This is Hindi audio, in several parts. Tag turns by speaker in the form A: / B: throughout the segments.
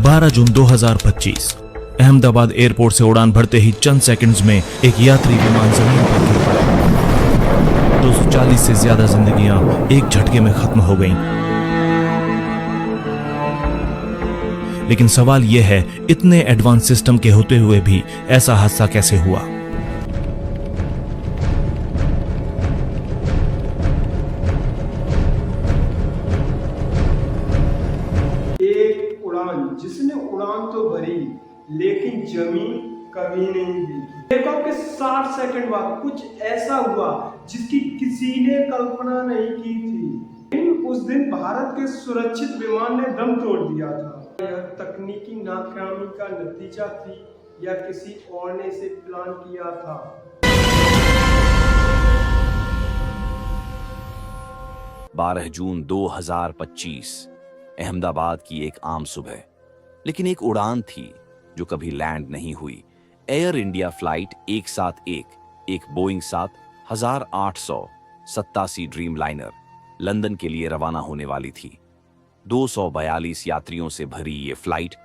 A: 12 जून 2025 अहमदाबाद एयरपोर्ट से उड़ान भरते ही चंद सेकंड्स में एक यात्री विमान जमीन पर गिर पड़ा। 240 से ज्यादा जिंदगियां एक झटके में खत्म हो गईं। लेकिन सवाल यह है, इतने एडवांस सिस्टम के होते हुए भी ऐसा हादसा कैसे हुआ?
B: एक उड़ान जिसने उड़ान तो भरी लेकिन जमीन कभी नहीं देखी। टेक ऑफ के 60 सेकंड बाद कुछ ऐसा हुआ जिसकी किसी ने कल्पना नहीं की थी। उस दिन भारत के सुरक्षित विमान ने दम तोड़ दिया था। यह तकनीकी नाकामी का नतीजा थी या किसी और ने इसे प्लान किया था?
C: 12 जून 2025 अहमदाबाद की एक आम सुबह, लेकिन एक उड़ान थी जो कभी लैंड नहीं हुई। एयर इंडिया फ्लाइट 171 एक बोइंग 7887 ड्रीम लाइनर लंदन के लिए रवाना होने वाली थी। 242 यात्रियों से भरी ये फ्लाइट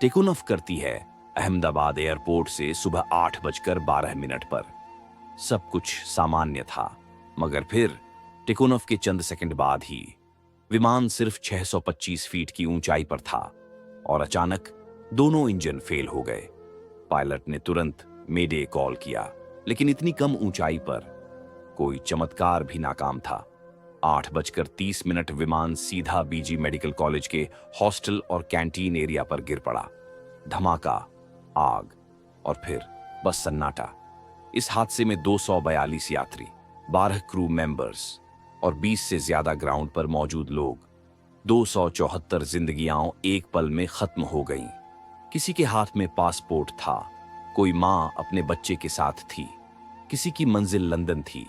C: टेक ऑफ करती है अहमदाबाद एयरपोर्ट से सुबह 8:12 पर। सब कुछ सामान्य था, मगर फिर टेक ऑफ के चंद सेकंड बाद ही विमान सिर्फ 625 फीट की ऊंचाई पर था और अचानक दोनों इंजन फेल हो गए। पायलट ने तुरंत मेडे कॉल किया, लेकिन इतनी कम ऊंचाई पर कोई चमत्कार भी नाकाम था। 8:30 विमान सीधा बीजी मेडिकल कॉलेज के हॉस्टल और कैंटीन एरिया पर गिर पड़ा। धमाका, आग और फिर बस सन्नाटा। इस हादसे में 242 यात्री, 12 क्रू मेंबर्स और 20 से ज्यादा ग्राउंड पर मौजूद लोग, 274 जिंदगियां एक पल में खत्म हो गईं। किसी के हाथ में पासपोर्ट था, कोई मां अपने बच्चे के साथ थी, किसी की मंजिल लंदन थी,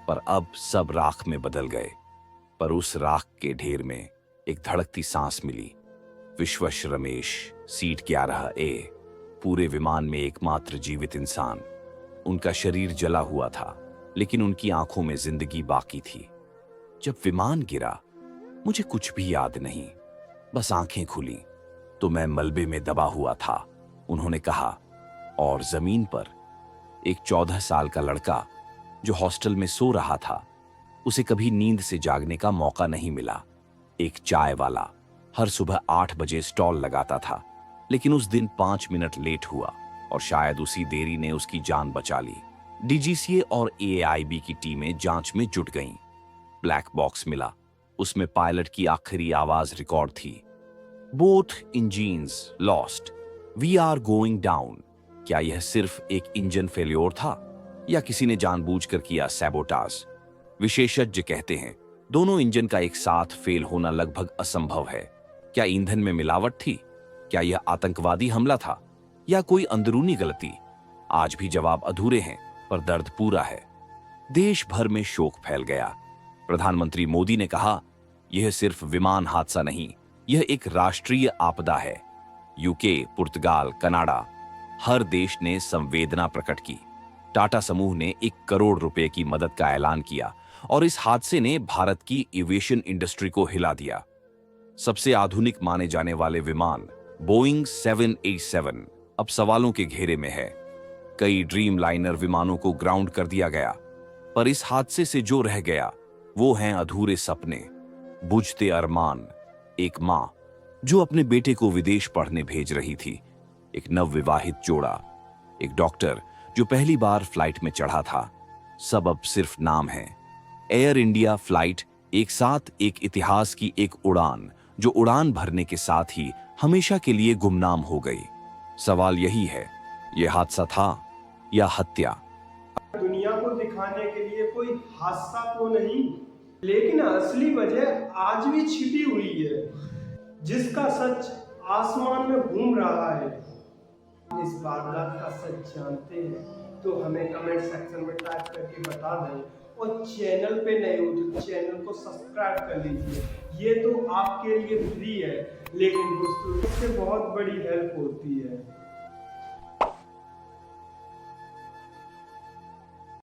C: पर अब सब राख में बदल गए। पर उस राख के ढेर में एक धड़कती सांस मिली। विश्वश रमेश, सीट 11A, पूरे विमान में एकमात्र जीवित इंसान। उनका शरीर जला हुआ था, लेकिन उनकी आंखों में जिंदगी बाकी थी। जब विमान गिरा, मुझे कुछ भी याद नहीं, बस आंखें खुली तो मैं मलबे में दबा हुआ था, उन्होंने कहा। और जमीन पर एक 14 साल का लड़का जो हॉस्टल में सो रहा था, उसे कभी नींद से जागने का मौका नहीं मिला। एक चाय वाला हर सुबह 8 बजे स्टॉल लगाता था, लेकिन उस दिन 5 मिनट लेट हुआ और शायद उसी देरी ने उसकी जान बचा ली। डीजीसीए और एआईबी की टीमें जांच में जुट गईं। ब्लैक बॉक्स मिला, उसमें पायलट की आखिरी आवाज रिकॉर्ड थी। Both engines lost, we are going down. क्या यह सिर्फ एक इंजन फेल्योर था या किसी ने जानबूझकर किया सैबोटाज? विशेषज्ञ कहते हैं दोनों इंजन का एक साथ फेल होना लगभग असंभव है। क्या ईंधन में मिलावट थी? क्या यह आतंकवादी हमला था या कोई अंदरूनी गलती? आज भी जवाब अधूरे हैं, पर दर्द पूरा है। देश भर में शोक फैल गया। प्रधानमंत्री मोदी ने कहा, यह सिर्फ विमान हादसा नहीं, यह एक राष्ट्रीय आपदा है। यूके, पुर्तगाल, कनाडा, हर देश ने संवेदना प्रकट की। टाटा समूह ने 1 करोड़ रुपए की मदद का ऐलान किया और इस हादसे ने भारत की एविएशन इंडस्ट्री को हिला दिया। सबसे आधुनिक माने जाने वाले विमान बोइंग 787 अब सवालों के घेरे में है। कई ड्रीम लाइनर विमानों को ग्राउंड कर दिया गया, पर इस हादसे से जो रह गया वो हैं अधूरे सपने, बुझते अरमान। एक मां जो अपने बेटे को विदेश पढ़ने भेज रही थी, एक नवविवाहित जोड़ा, एक डॉक्टर जो पहली बार फ्लाइट में चढ़ा था। सब अब सिर्फ नाम है। एयर इंडिया फ्लाइट एक साथ एक इतिहास की एक उड़ान, जो उड़ान भरने के साथ ही हमेशा के लिए गुमनाम हो गई। सवाल यही है, यह हादसा था या हत्या?
B: दुनिया को दिखाने के लिए कोई हादसा तो नहीं, लेकिन असली वजह आज भी छिपी हुई है, जिसका सच आसमान में घूम रहा है। इस वारदात का सच जानते हैं तो हमें कमेंट सेक्शन में टाइप करके बता दें, और चैनल पे नए हो तो चैनल को सब्सक्राइब कर लीजिए। ये तो आपके लिए फ्री है, लेकिन दोस्तों इससे बहुत बड़ी हेल्प होती है।